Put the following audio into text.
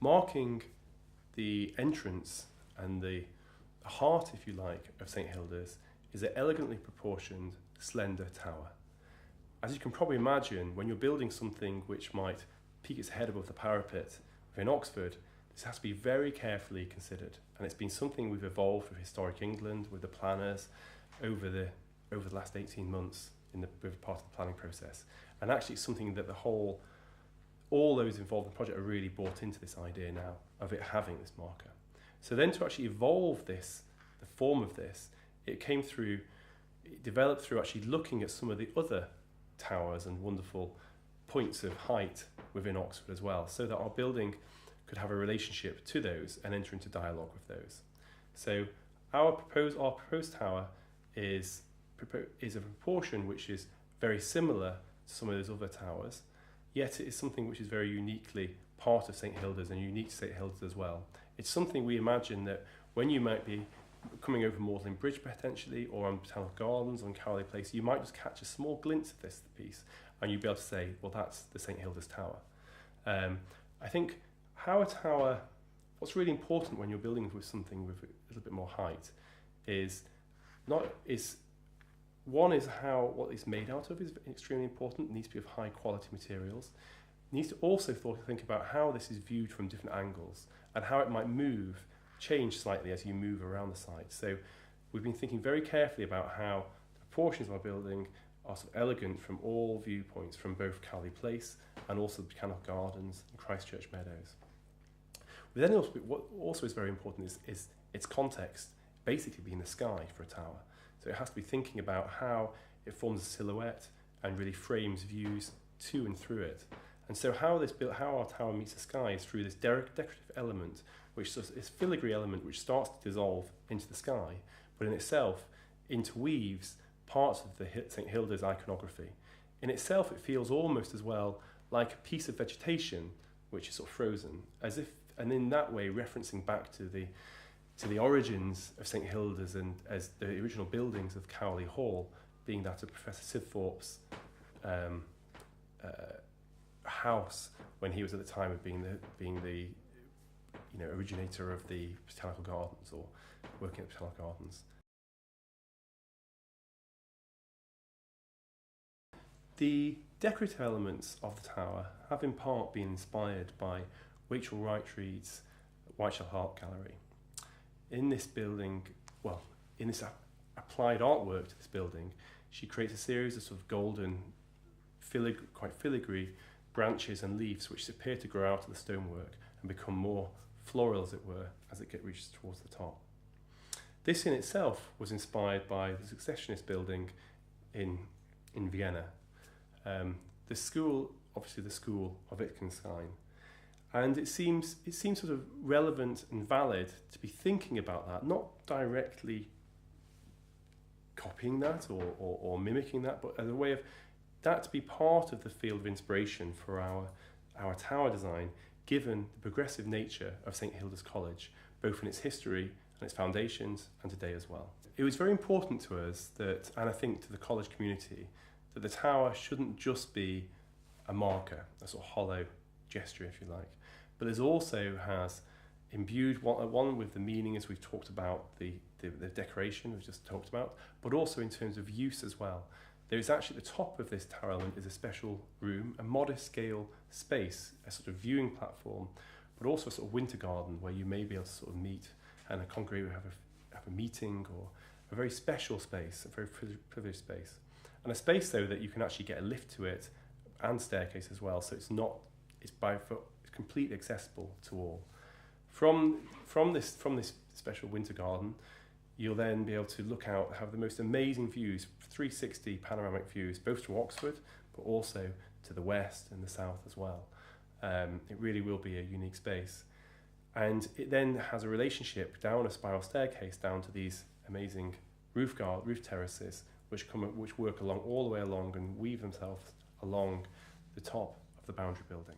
marking the entrance and the heart, if you like, of St Hilda's is an elegantly proportioned, slender tower. As you can probably imagine, when you're building something which might peak its head above the parapet within Oxford, this has to be very carefully considered. And it's been something we've evolved with Historic England, with the planners, over the last 18 months with part of the planning process. And actually it's something that all those involved in the project are really bought into this idea now of it having this marker. So then to actually evolve this, the form of this, it developed through actually looking at some of the other towers and wonderful points of height within Oxford as well, so that our building could have a relationship to those and enter into dialogue with those. So our proposed tower is a proportion which is very similar to some of those other towers, yet it is something which is very uniquely part of St Hilda's and unique to St Hilda's as well. It's something we imagine that when you might be coming over Magdalen Bridge potentially, or on Botanical Gardens, on Cowley Place, you might just catch a small glimpse of this piece and you'd be able to say, well, that's the St Hilda's Tower. I think how a tower, what's really important when you're building with something with a little bit more height what it's made out of is extremely important. It needs to be of high quality materials. It needs to also think about how this is viewed from different angles and how it might change slightly as you move around the site. So we've been thinking very carefully about how the proportions of our building are sort of elegant from all viewpoints, from both Cowley Place and also the Botanical Gardens and Christchurch Meadows. But then also, what also is very important is its context, basically being the sky for a tower. So it has to be thinking about how it forms a silhouette and really frames views to and through it. And so how our tower meets the sky is through this decorative element, which is this filigree element which starts to dissolve into the sky, but in itself interweaves parts of the St Hilda's iconography. In itself, it feels almost as well like a piece of vegetation which is sort of frozen, and in that way referencing back to the origins of St Hilda's and as the original buildings of Cowley Hall being that of Professor Sibthorpe's house when he was at the time of being the originator of the Botanical Gardens or working at the Botanical Gardens. The decorative elements of the tower have in part been inspired by Rachel Wright-Reed's Whiteshell Art Gallery. In this building, in this applied artwork to this building, she creates a series of sort of golden, quite filigree branches and leaves which appear to grow out of the stonework and become more floral, as it were, as it reaches towards the top. This in itself was inspired by the Successionist building in Vienna. The school, obviously the school of Wittgenstein. And it seems sort of relevant and valid to be thinking about that, not directly copying that or mimicking that, but as a way of that to be part of the field of inspiration for our tower design, given the progressive nature of St Hilda's College, both in its history and its foundations and today as well. It was very important to us that, and I think to the college community, that the tower shouldn't just be a marker, a sort of hollow gesture, if you like, but it also has imbued one with the meaning, as we've talked about, the decoration we've just talked about, but also in terms of use as well. There is actually at the top of this tower element is a special room, a modest scale space, a sort of viewing platform, but also a sort of winter garden where you may be able to sort of meet and congregate, have a meeting, or a very special space, a very privileged space. And a space though that you can actually get a lift to it and staircase as well, so it's completely accessible to all. From this special winter garden, you'll then be able to look out, have the most amazing views, 360 panoramic views, both to Oxford, but also to the west and the south as well. It really will be a unique space. And it then has a relationship down a spiral staircase down to these amazing roof terraces, which work all the way along and weave themselves along the top of the boundary building.